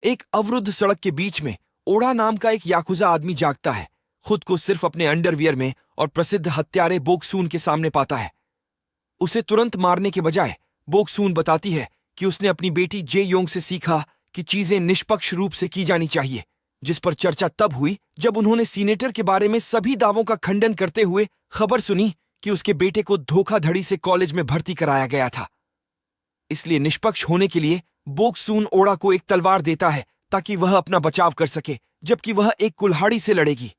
एक अवरुद्ध सड़क के बीच में ओड़ा नाम का एक याकुजा आदमी जागता है, खुद को सिर्फ अपने अंडरवियर में और प्रसिद्ध हत्यारे बोक्सून के सामने पाता है। उसे तुरंत मारने के बजाय बोक्सून बताती है कि उसने अपनी बेटी जे योंग से सीखा कि चीजें निष्पक्ष रूप से की जानी चाहिए, जिस पर चर्चा तब हुई जब उन्होंने सीनेटर के बारे में सभी दावों का खंडन करते हुए खबर सुनी कि उसके बेटे को धोखाधड़ी से कॉलेज में भर्ती कराया गया था। इसलिए निष्पक्ष होने के लिए बोक्सून ओड़ा को एक तलवार देता है ताकि वह अपना बचाव कर सके, जबकि वह एक कुल्हाड़ी से लड़ेगी।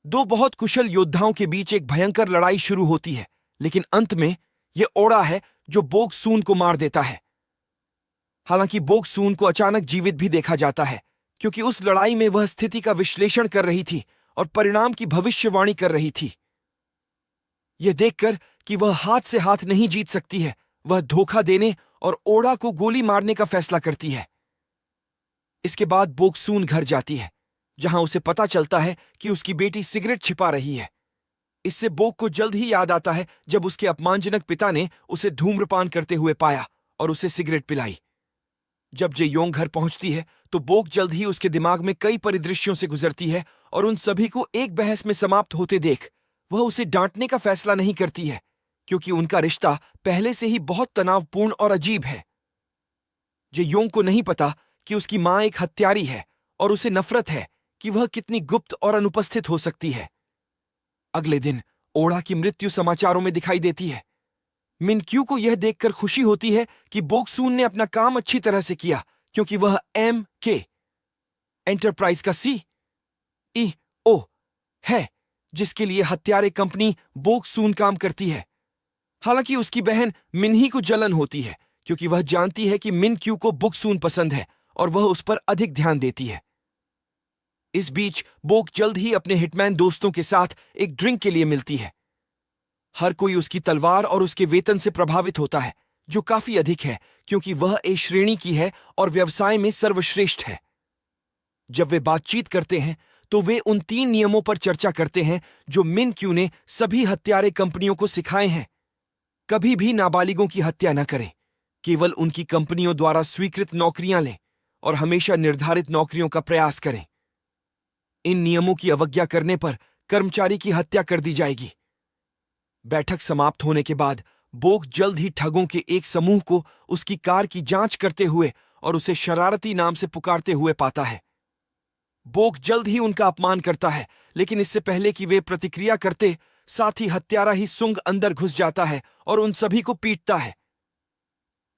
दो बहुत कुशल योद्धाओं के बीच एक भयंकर लड़ाई शुरू होती है, लेकिन अंत में यह ओड़ा है जो बोक्सून को मार देता है। हालांकि बोक्सून को अचानक जीवित भी देखा जाता है, क्योंकि उस लड़ाई में वह स्थिति का विश्लेषण कर रही थी और परिणाम की भविष्यवाणी कर रही थी। यह देखकर कि वह हाथ से हाथ नहीं जीत सकती है, वह धोखा देने और ओड़ा को गोली मारने का फैसला करती है। इसके बाद बोक्सून घर जाती है, जहां उसे पता चलता है कि उसकी बेटी सिगरेट छिपा रही है। इससे बोक को जल्द ही याद आता है जब उसके अपमानजनक पिता ने उसे धूम्रपान करते हुए पाया और उसे सिगरेट पिलाई। जब जे योंग घर पहुंचती है तो बोक जल्द ही उसके दिमाग में कई परिदृश्यों से गुजरती है और उन सभी को एक बहस में समाप्त होते देख वह उसे डांटने का फैसला नहीं करती है, क्योंकि उनका रिश्ता पहले से ही बहुत तनावपूर्ण और अजीब है। जे योंग को नहीं पता कि उसकी मां एक हत्यारी है और उसे नफरत है कि वह कितनी गुप्त और अनुपस्थित हो सकती है। अगले दिन ओड़ा की मृत्यु समाचारों में दिखाई देती है। मिनक्यू को यह देखकर खुशी होती है कि बोक्सून ने अपना काम अच्छी तरह से किया, क्योंकि वह MK एंटरप्राइज का CEO है, जिसके लिए हत्यारे कंपनी बोक्सून काम करती है। हालांकि उसकी बहन मिन्ही को जलन होती है, क्योंकि वह जानती है कि मिनक्यू को बोक्सून पसंद है और वह उस पर अधिक ध्यान देती है। इस बीच बोक जल्द ही अपने हिटमैन दोस्तों के साथ एक ड्रिंक के लिए मिलती है। हर कोई उसकी तलवार और उसके वेतन से प्रभावित होता है, जो काफी अधिक है क्योंकि वह ए श्रेणी की है और व्यवसाय में सर्वश्रेष्ठ है। जब वे बातचीत करते हैं तो वे उन 3 नियमों पर चर्चा करते हैं जो मिनक्यू ने सभी हत्यारे कंपनियों को सिखाए हैं। कभी भी नाबालिगों की हत्या न करें, केवल उनकी कंपनियों द्वारा स्वीकृत नौकरियां लें और हमेशा निर्धारित नौकरियों का प्रयास करें। इन नियमों की अवज्ञा करने पर कर्मचारी की हत्या कर दी जाएगी। बैठक समाप्त होने के बाद बोक जल्द ही ठगों के एक समूह को उसकी कार की जांच करते हुए और उसे शरारती नाम से पुकारते हुए पाता है। बोक जल्द ही उनका अपमान करता है, लेकिन इससे पहले कि वे प्रतिक्रिया करते, साथ ही हत्यारा ही सुंग अंदर घुस जाता है और उन सभी को पीटता है।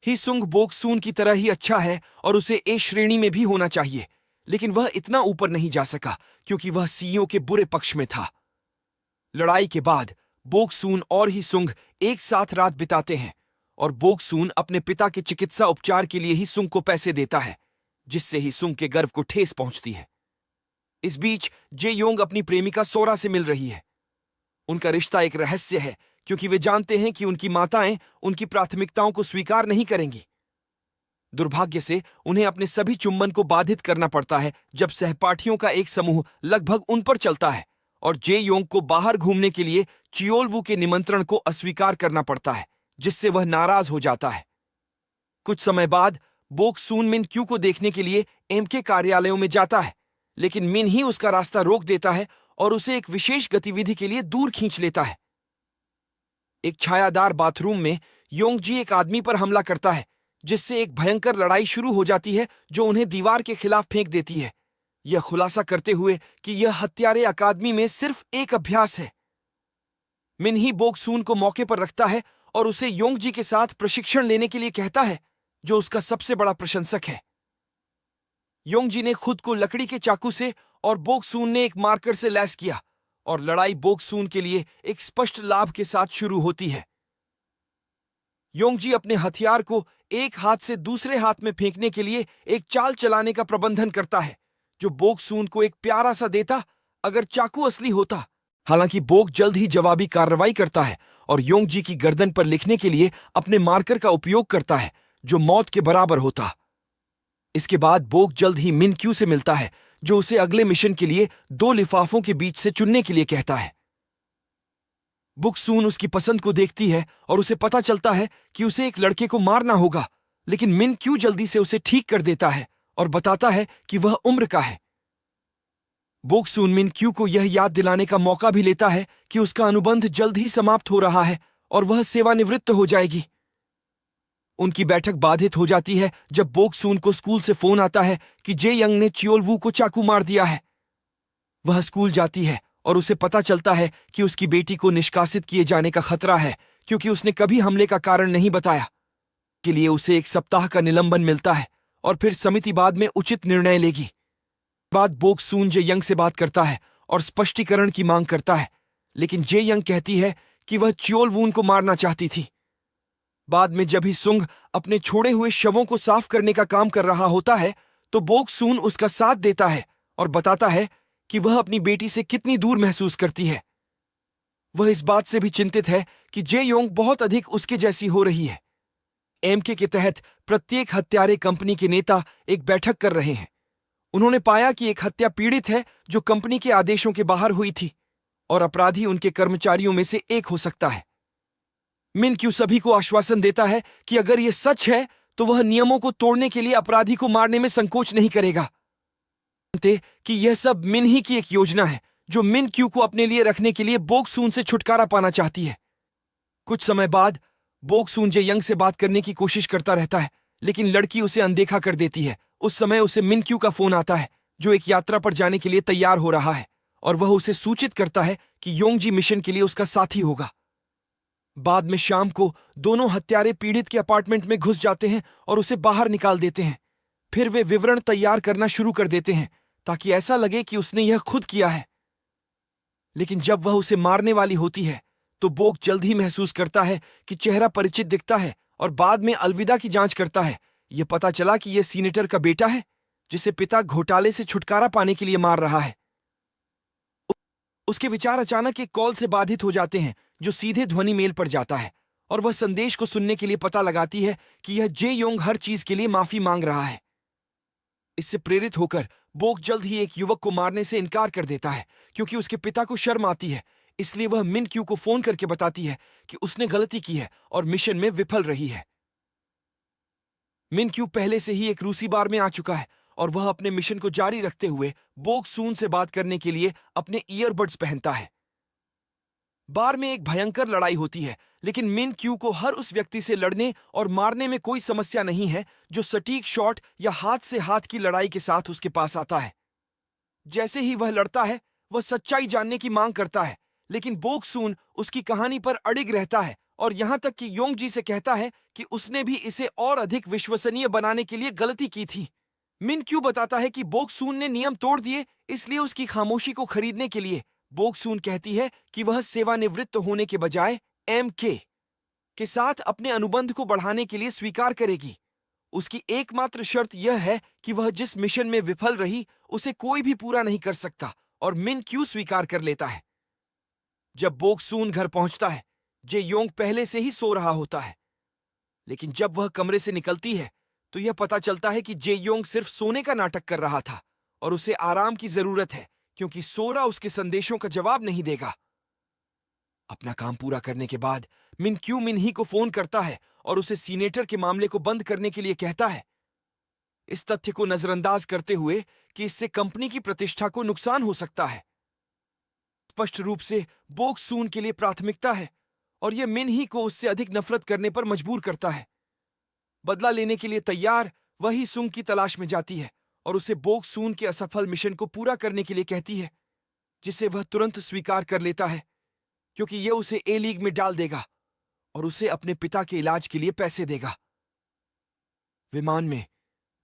ही सुंग बोक्सून की तरह ही अच्छा है और उसे ए श्रेणी में भी होना चाहिए, लेकिन वह इतना ऊपर नहीं जा सका क्योंकि वह CEO के बुरे पक्ष में था। लड़ाई के बाद बोक्सून और ही सुंग एक साथ रात बिताते हैं और बोक्सून अपने पिता के चिकित्सा उपचार के लिए ही सुंग को पैसे देता है, जिससे ही सुंग के गर्व को ठेस पहुंचती है। इस बीच जे योंग अपनी प्रेमिका सोरा से मिल रही है। उनका रिश्ता एक रहस्य है, क्योंकि वे जानते हैं कि उनकी माताएं उनकी प्राथमिकताओं को स्वीकार नहीं करेंगी। दुर्भाग्य से उन्हें अपने सभी चुंबन को बाधित करना पड़ता है जब सहपाठियों का एक समूह लगभग उन पर चलता है और जे योंग को बाहर घूमने के लिए चियोलवू के निमंत्रण को अस्वीकार करना पड़ता है, जिससे वह नाराज हो जाता है। कुछ समय बाद बोक्सून मिनक्यू को देखने के लिए MK कार्यालयों में जाता है, लेकिन मिन ही उसका रास्ता रोक देता है और उसे एक विशेष गतिविधि के लिए दूर खींच लेता है। एक छायादार बाथरूम में योंगजी एक आदमी पर हमला करता है, जिससे एक भयंकर लड़ाई शुरू हो जाती है जो उन्हें दीवार के खिलाफ फेंक देती है, यह खुलासा करते हुए कि यह हत्यारे अकादमी में सिर्फ एक अभ्यास है। मिन ही बोक्सून को मौके पर रखता है और उसे योंगजी के साथ प्रशिक्षण लेने के लिए कहता है, जो उसका सबसे बड़ा प्रशंसक है। योंगजी ने खुद को लकड़ी के चाकू से और बोक्सून ने एक मार्कर से लैस किया और लड़ाई बोक्सून के लिए एक स्पष्ट लाभ के साथ शुरू होती है। योंगजी अपने हथियार को एक हाथ से दूसरे हाथ में फेंकने के लिए एक चाल चलाने का प्रबंधन करता है, जो बोक्सून को एक प्यारा सा देता अगर चाकू असली होता। हालांकि बोक जल्द ही जवाबी कार्रवाई करता है और योंगजी की गर्दन पर लिखने के लिए अपने मार्कर का उपयोग करता है, जो मौत के बराबर होता। इसके बाद बोक जल्द ही मिनक्यू से मिलता है, जो उसे अगले मिशन के लिए 2 लिफाफों के बीच से चुनने के लिए कहता है। बोक्सून उसकी पसंद को देखती है और उसे पता चलता है कि उसे एक लड़के को मारना होगा, लेकिन मिनक्यू जल्दी से उसे ठीक कर देता है और बताता है कि वह उम्र का है। बोक सून मिन क्यू को यह याद दिलाने का मौका भी लेता है कि उसका अनुबंध जल्द ही समाप्त हो रहा है और वह सेवानिवृत्त हो जाएगी। उनकी बैठक बाधित हो जाती है जब बोक सून को स्कूल से फोन आता है कि जे यंग ने चियोल वू को चाकू मार दिया है। वह स्कूल जाती है और उसे पता चलता है कि उसकी बेटी को निष्कासित किए जाने का खतरा है क्योंकि उसने कभी हमले का कारण नहीं बताया। के लिए उसे 1 सप्ताह का निलंबन मिलता है और फिर समिति बाद में उचित निर्णय लेगी। बाद बोक सून जे यंग से बात करता है और स्पष्टीकरण की मांग करता है, लेकिन जे यंग कहती है कि वह चियोल वून को मारना चाहती थी। बाद में जब ही सुंग अपने छोड़े हुए शवों को साफ करने का काम कर रहा होता है तो बोक सून उसका साथ देता है और बताता है कि वह अपनी बेटी से कितनी दूर महसूस करती है। वह इस बात से भी चिंतित है कि जे योंग बहुत अधिक उसके जैसी हो रही है। एमके के तहत प्रत्येक हत्यारे कंपनी के नेता एक बैठक कर रहे हैं। उन्होंने पाया कि एक हत्या पीड़ित है जो कंपनी के आदेशों के बाहर हुई थी और अपराधी उनके कर्मचारियों में से एक हो सकता है। मिन क्यू सभी को आश्वासन देता है कि अगर यह सच है तो वह नियमों को तोड़ने के लिए अपराधी को मारने में संकोच नहीं करेगा। जानते कि यह सब मिन ही की एक योजना है जो मिन क्यू को अपने लिए रखने के लिए बोक सून से छुटकारा पाना चाहती है। कुछ समय बाद बोक सून जे यंग से बात करने की कोशिश करता रहता है, लेकिन लड़की उसे अनदेखा कर देती है। उस समय उसे मिन क्यू का फोन आता है जो एक यात्रा पर जाने के लिए तैयार हो रहा है और वह उसे सूचित करता है कि योंगजी मिशन के लिए उसका साथी होगा। बाद में शाम को दोनों हत्यारे पीड़ित के अपार्टमेंट में घुस जाते हैं और उसे बाहर निकाल देते हैं। फिर वे विवरण तैयार करना शुरू कर देते हैं ताकि ऐसा लगे कि उसने यह खुद किया है। लेकिन जब वह उसे मारने वाली होती है तो बोक जल्द ही महसूस करता है कि चेहरा परिचित दिखता है और बाद में अलविदा की जांच करता है। यह पता चला कि यह सीनेटर का बेटा है जिसे पिता घोटाले से छुटकारा पाने के लिए मार रहा है। उसके विचार अचानक एक कॉल से बाधित हो जाते हैं जो सीधे ध्वनि मेल पर जाता है और वह संदेश को सुनने के लिए पता लगाती है कि यह जे योंग हर चीज के लिए माफी मांग रहा है। इससे प्रेरित होकर बोक जल्द ही एक युवक को मारने से इनकार कर देता है क्योंकि उसके पिता को शर्म आती है। इसलिए वह मिन क्यू को फोन करके बताती है कि उसने गलती की है और मिशन में विफल रही है। मिन क्यू पहले से ही एक रूसी बार में आ चुका है और वह अपने मिशन को जारी रखते हुए बोक सून से बात करने के लिए अपने ईयरबड्स पहनता है। बार में एक भयंकर लड़ाई होती है, लेकिन मिन क्यू को हर उस व्यक्ति से लड़ने और मारने में कोई समस्या नहीं है जो सटीक शॉट या हाथ से हाथ की लड़ाई के साथ उसके पास आता है। जैसे ही वह लड़ता है वह सच्चाई जानने की मांग करता है, लेकिन बोक सून उसकी कहानी पर अडिग रहता है और यहां तक कि योंगजी से कहता है कि उसने भी इसे और अधिक विश्वसनीय बनाने के लिए गलती की थी। मिन क्यू बताता है कि बोक सून ने नियम तोड़ दिए, इसलिए उसकी खामोशी को खरीदने के लिए बोक सून कहती है कि वह सेवानिवृत्त होने के बजाय एमके के साथ अपने अनुबंध को बढ़ाने के लिए स्वीकार करेगी। उसकी एकमात्र शर्त यह है कि वह जिस मिशन में विफल रही उसे कोई भी पूरा नहीं कर सकता और मिन क्यू स्वीकार कर लेता है। जब बोक सून घर पहुंचता है, जे योंग पहले से ही सो रहा होता है, लेकिन जब वह कमरे से निकलती है तो यह पता चलता है कि जे योंग सिर्फ सोने का नाटक कर रहा था और उसे आराम की जरूरत है क्योंकि सोरा उसके संदेशों का जवाब नहीं देगा। अपना काम पूरा करने के बाद मिन क्यू मिन ही को फोन करता है और उसे सीनेटर के मामले को बंद करने के लिए कहता है, इस तथ्य को नजरअंदाज करते हुए कि इससे कंपनी की प्रतिष्ठा को नुकसान हो सकता है। स्पष्ट रूप से बोक सून के लिए प्राथमिकता है और यह मिन ही को उससे अधिक नफरत करने पर मजबूर करता है। बदला लेने के लिए तैयार वही सुंग की तलाश में जाती है और उसे बोक सून के असफल मिशन को पूरा करने के लिए कहती है, जिसे वह तुरंत स्वीकार कर लेता है क्योंकि यह उसे ए लीग में डाल देगा और उसे अपने पिता के इलाज के लिए पैसे देगा। विमान में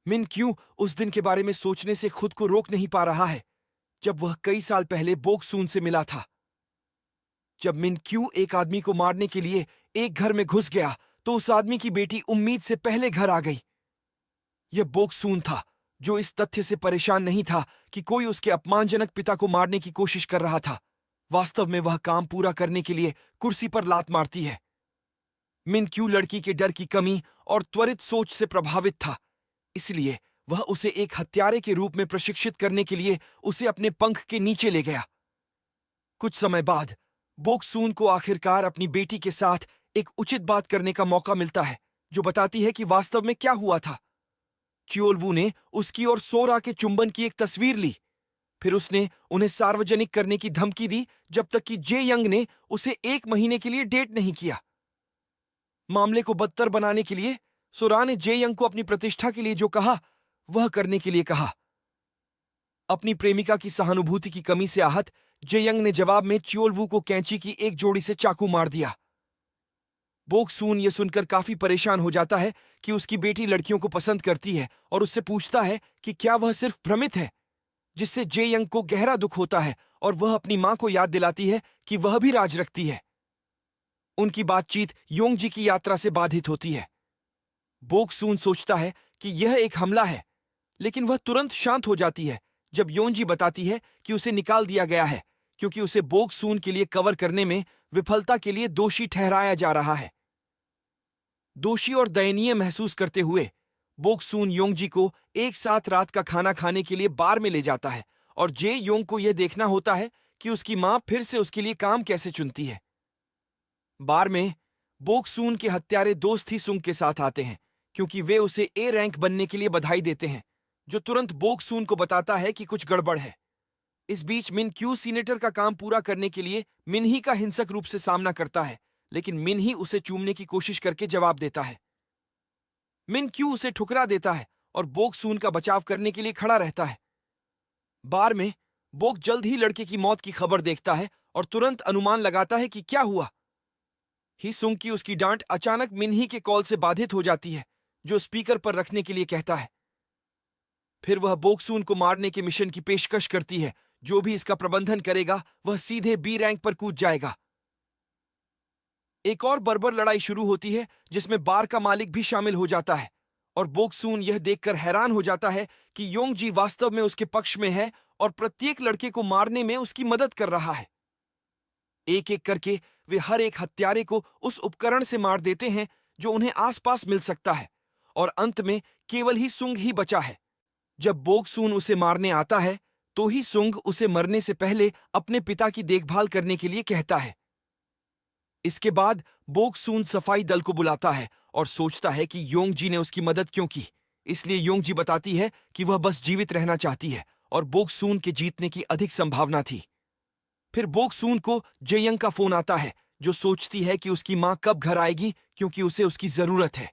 मिन क्यू उस दिन के बारे में सोचने से खुद को रोक नहीं पा रहा है जब वह कई साल पहले बोक सून से मिला था। जब मिन क्यू एक आदमी को मारने के लिए एक घर में घुस गया तो उस आदमी की बेटी उम्मीद से पहले घर आ गई। यह बोक सून था जो इस तथ्य से परेशान नहीं था कि कोई उसके अपमानजनक पिता को मारने की कोशिश कर रहा था। वास्तव में वह काम पूरा करने के लिए कुर्सी पर लात मारती है। मिन क्यू लड़की के डर की कमी और त्वरित सोच से प्रभावित था, इसलिए वह उसे एक हत्यारे के रूप में प्रशिक्षित करने के लिए उसे अपने पंख के नीचे ले गया। कुछ समय बाद बोक सून को आखिरकार अपनी बेटी के साथ एक उचित बात करने का मौका मिलता है जो बताती है कि वास्तव में क्या हुआ था। चियोलवू ने उसकी और सोरा के चुंबन की एक तस्वीर ली। फिर उसने उन्हें सार्वजनिक करने की धमकी दी जब तक कि जे यंग ने उसे 1 महीने के लिए डेट नहीं किया। मामले को बदतर बनाने के लिए सोरा ने जे यंग को अपनी प्रतिष्ठा के लिए जो कहा वह करने के लिए कहा। अपनी प्रेमिका की सहानुभूति की कमी से आहत जे यंग ने जवाब में चियोलवू को कैंची की एक जोड़ी से चाकू मार दिया। बोक सून यह सुनकर काफी परेशान हो जाता है कि उसकी बेटी लड़कियों को पसंद करती है और उससे पूछता है कि क्या वह सिर्फ भ्रमित है, जिससे जे यंग को गहरा दुख होता है और वह अपनी मां को याद दिलाती है कि वह भी राज रखती है। उनकी बातचीत योंगजी की यात्रा से बाधित होती है। बोक सून सोचता है कि यह एक हमला है, लेकिन वह तुरंत शांत हो जाती है जब योंजी बताती है कि उसे निकाल दिया गया है क्योंकि उसे बोक सून के लिए कवर करने में विफलता के लिए दोषी ठहराया जा रहा है। दोषी और दयनीय महसूस करते हुए बोक सून योंगजी को एक साथ रात का खाना खाने के लिए बार में ले जाता है और जे योंग को यह देखना होता है कि उसकी मां फिर से उसके लिए काम कैसे चुनती है। बार में बोक सून के हत्यारे दोस्त ही सुंग के साथ आते हैं क्योंकि वे उसे ए रैंक बनने के लिए बधाई देते हैं, जो तुरंत बोक सून को बताता है कि कुछ गड़बड़ है। इस बीच मिन क्यू सीनेटर का काम पूरा करने के लिए मिनही का हिंसक रूप से सामना करता है, लेकिन मिनही उसे चूमने की कोशिश करके जवाब देता है। मिन क्यू उसे ठुकरा देता है और बोक सून का बचाव करने के लिए खड़ा रहता है। बार में बोक जल्द ही लड़के की मौत की खबर देखता है और तुरंत अनुमान लगाता है कि क्या हुआ। ही सुंग की उसकी डांट अचानक मिनही के कॉल से बाधित हो जाती है, जो स्पीकर पर रखने के लिए कहता है। फिर वह बोकसून को मारने के मिशन की पेशकश करती है। जो भी इसका प्रबंधन करेगा वह सीधे बी रैंक पर कूद जाएगा। एक और बर्बर लड़ाई शुरू होती है जिसमें बार का मालिक भी शामिल हो जाता है और बोकसून यह देखकर हैरान हो जाता है कि योंगजी वास्तव में उसके पक्ष में है और प्रत्येक लड़के को मारने में उसकी मदद कर रहा है। एक एक करके वे हर एक हत्यारे को उस उपकरण से मार देते हैं जो उन्हें आसपास मिल सकता है और अंत में केवल ही सुंग ही बचा है। जब बोकसून उसे मारने आता है तो ही सुंग उसे मरने से पहले अपने पिता की देखभाल करने के लिए कहता है। इसके बाद बोकसून सफाई दल को बुलाता है और सोचता है कि योंगजी ने उसकी मदद क्यों की, इसलिए योंगजी बताती है कि वह बस जीवित रहना चाहती है और बोकसून के जीतने की अधिक संभावना थी। फिर बोकसून को जेयंग का फोन आता है, जो सोचती है कि उसकी मां कब घर आएगी क्योंकि उसे उसकी जरूरत है।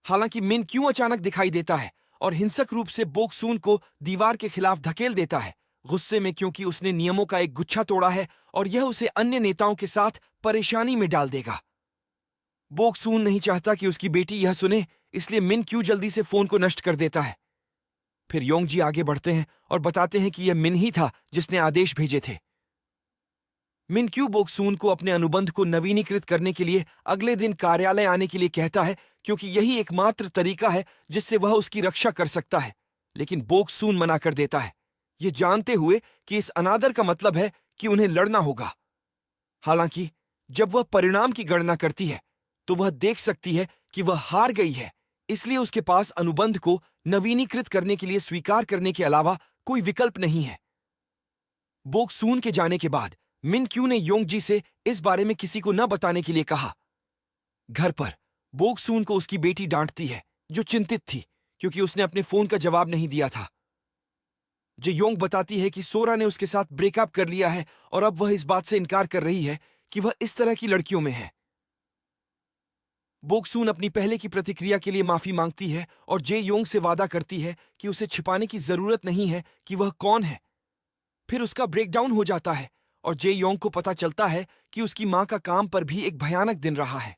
हालांकि मिन क्यों अचानक दिखाई देता है और हिंसक रूप से बोकसून को दीवार के खिलाफ धकेल देता है, गुस्से में क्योंकि उसने नियमों का एक गुच्छा तोड़ा है और यह उसे अन्य नेताओं के साथ परेशानी में डाल देगा। बोकसून नहीं चाहता कि उसकी बेटी यह सुने, इसलिए मिन क्यू जल्दी से फोन को नष्ट कर देता है। फिर योंगजी आगे बढ़ते हैं और बताते हैं कि यह मिन ही था जिसने आदेश भेजे थे। मिन क्यू बोकसून को अपने अनुबंध को नवीनीकृत करने के लिए अगले दिन कार्यालय आने के लिए कहता है क्योंकि यही एकमात्र तरीका है जिससे वह उसकी रक्षा कर सकता है, लेकिन बोकसून मना कर देता है, ये जानते हुए कि इस अनादर का मतलब है कि उन्हें लड़ना होगा। हालांकि जब वह परिणाम की गणना करती है तो वह देख सकती है कि वह हार गई है, इसलिए उसके पास अनुबंध को नवीनीकृत करने के लिए स्वीकार करने के अलावा कोई विकल्प नहीं है। बोकसून के जाने के बाद मिन क्यू ने योंगजी से इस बारे में किसी को न बताने के लिए कहा। घर पर बोकसून को उसकी बेटी डांटती है, जो चिंतित थी क्योंकि उसने अपने फोन का जवाब नहीं दिया था। जे योंग बताती है कि सोरा ने उसके साथ ब्रेकअप कर लिया है और अब वह इस बात से इनकार कर रही है कि वह इस तरह की लड़कियों में है। बोकसून अपनी पहले की प्रतिक्रिया के लिए माफी मांगती है और जे योंग से वादा करती है कि उसे छिपाने की जरूरत नहीं है कि वह कौन है। फिर उसका ब्रेकडाउन हो जाता है और जे योंग को पता चलता है कि उसकी मां का काम पर भी एक भयानक दिन रहा है।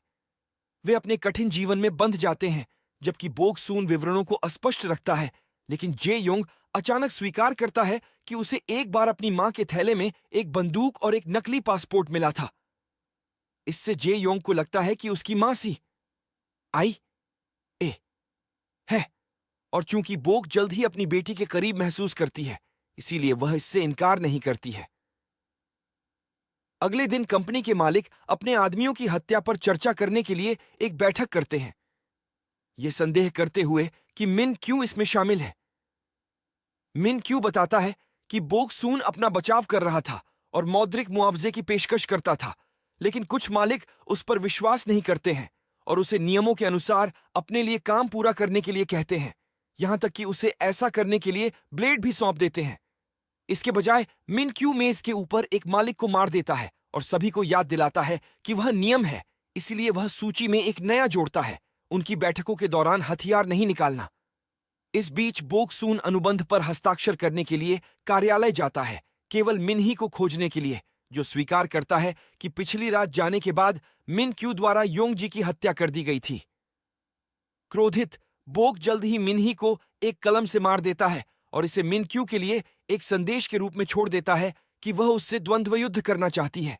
वे अपने कठिन जीवन में बंध जाते हैं, जबकि बोकसून विवरणों को अस्पष्ट रखता है, लेकिन जे योंग अचानक स्वीकार करता है कि उसे एक बार अपनी मां के थैले में एक बंदूक और एक नकली पासपोर्ट मिला था। इससे जे योंग को लगता है कि उसकी मां सी आई ए है, और चूंकि बोक जल्द ही अपनी बेटी के करीब महसूस करती है, इसीलिए वह इससे इनकार नहीं करती है। अगले दिन कंपनी के मालिक अपने आदमियों की हत्या पर चर्चा करने के लिए एक बैठक करते हैं, ये संदेह करते हुए कि मिन क्यों इसमें शामिल है। मिन क्यू बताता है कि बोकसून अपना बचाव कर रहा था और मौद्रिक मुआवजे की पेशकश करता था, लेकिन कुछ मालिक उस पर विश्वास नहीं करते हैं और उसे नियमों के अनुसार अपने लिए काम पूरा करने के लिए कहते हैं, यहां तक कि उसे ऐसा करने के लिए ब्लेड भी सौंप देते हैं। इसके बजाय मिन क्यू मेज के ऊपर एक मालिक को मार देता है और सभी को याद दिलाता है कि वह नियम है, इसलिए वह सूची में एक नया जोड़ता है, उनकी बैठकों के दौरान हथियार नहीं निकालना। इस बीच बोक सून अनुबंध पर हस्ताक्षर करने के लिए कार्यालय जाता है, केवल मिन ही को खोजने के लिए, जो स्वीकार करता है कि पिछली रात जाने के बाद मिन क्यू द्वारा योंगजी की हत्या कर दी गई थी। क्रोधित बोक जल्द ही मिन ही को एक कलम से मार देता है और इसे मिन क्यू के लिए एक संदेश के रूप में छोड़ देता है कि वह उससे द्वंद्व युद्ध करना चाहती है।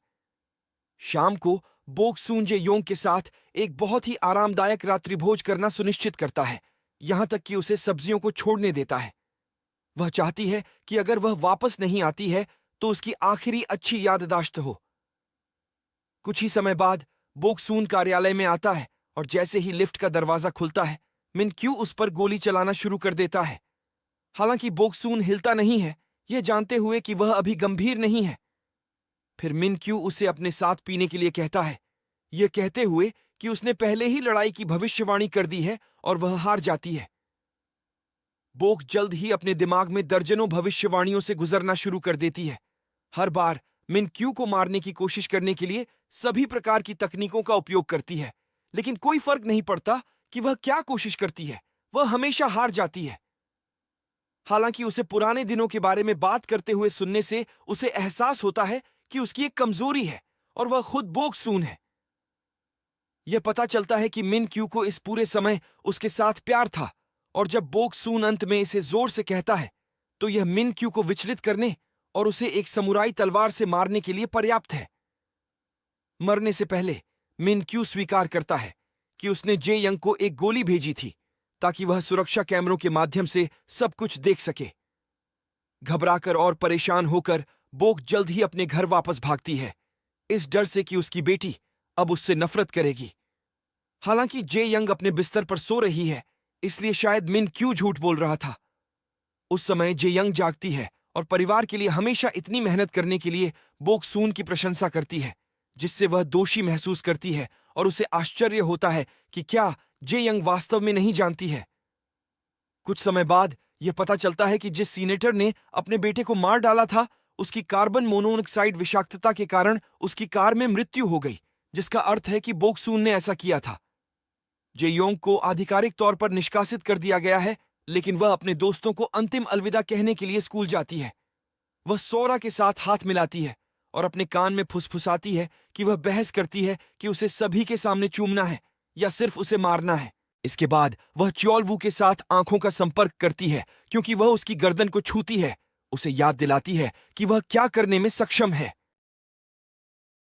शाम को बोक सून जे योंग के साथ एक बहुत ही आरामदायक रात्रिभोज करना सुनिश्चित करता है, यहां तक कि उसे सब्जियों को छोड़ने देता है। वह चाहती है कि अगर वह वापस नहीं आती है तो उसकी आखिरी अच्छी याददाश्त हो। कुछ ही समय बाद बोक सून कार्यालय में आता है और जैसे ही लिफ्ट का दरवाजा खुलता है, मिन क्यू उस पर गोली चलाना शुरू कर देता है। हालांकि बोक सून हिलता नहीं है, यह जानते हुए कि वह अभी गंभीर नहीं है। फिर मिन क्यू उसे अपने साथ पीने के लिए कहता है, यह कहते हुए कि उसने पहले ही लड़ाई की भविष्यवाणी कर दी है और वह हार जाती है। बोक जल्द ही अपने दिमाग में दर्जनों भविष्यवाणियों से गुजरना शुरू कर देती है। हर बार मिन क्यू को मारने की कोशिश करने के लिए सभी प्रकार की तकनीकों का उपयोग करती है, लेकिन कोई फर्क नहीं पड़ता कि वह क्या कोशिश करती है, वह हमेशा हार जाती है। हालांकि उसे पुराने दिनों के बारे में बात करते हुए सुनने से उसे एहसास होता है कि उसकी एक कमजोरी है और वह खुद बोक सून है। यह पता चलता है कि मिन क्यू को इस पूरे समय उसके साथ प्यार था, और जब बोक सून अंत में इसे जोर से कहता है तो यह मिन क्यू को विचलित करने और उसे एक समुराई तलवार से मारने के लिए पर्याप्त है। मरने से पहले मिन क्यू स्वीकार करता है कि उसने जे यंग को एक गोली भेजी थी ताकि वह सुरक्षा कैमरों के माध्यम से सब कुछ देख सके। घबराकर और परेशान होकर बोक जल्द ही अपने घर वापस भागती है, इस डर से कि उसकी बेटी अब उससे नफरत करेगी। हालांकि जे यंग अपने बिस्तर पर सो रही है, इसलिए शायद मिन क्यू झूठ बोल रहा था। उस समय जे यंग जागती है और परिवार के लिए हमेशा इतनी मेहनत करने के लिए बोक सून की प्रशंसा करती है, जिससे वह दोषी महसूस करती है और उसे आश्चर्य होता है कि क्या जे यंग वास्तव में नहीं जानती है। कुछ समय बाद यह पता चलता है कि जिस सीनेटर ने अपने बेटे को मार डाला था, उसकी कार्बन मोनोऑक्साइड विषाक्तता के कारण उसकी कार में मृत्यु हो गई, जिसका अर्थ है कि बोक सून ने ऐसा किया था। जे योंग को आधिकारिक तौर पर निष्कासित कर दिया गया है, लेकिन वह अपने दोस्तों को अंतिम अलविदा कहने के लिए स्कूल जाती है। वह सोरा के साथ हाथ मिलाती है और अपने कान में फुसफुसाती है कि वह बहस करती है कि उसे सभी के सामने चूमना है या सिर्फ उसे मारना है। इसके बाद वह च्योलवू के साथ आंखों का संपर्क करती है क्योंकि वह उसकी गर्दन को छूती है, उसे याद दिलाती है कि वह क्या करने में सक्षम है।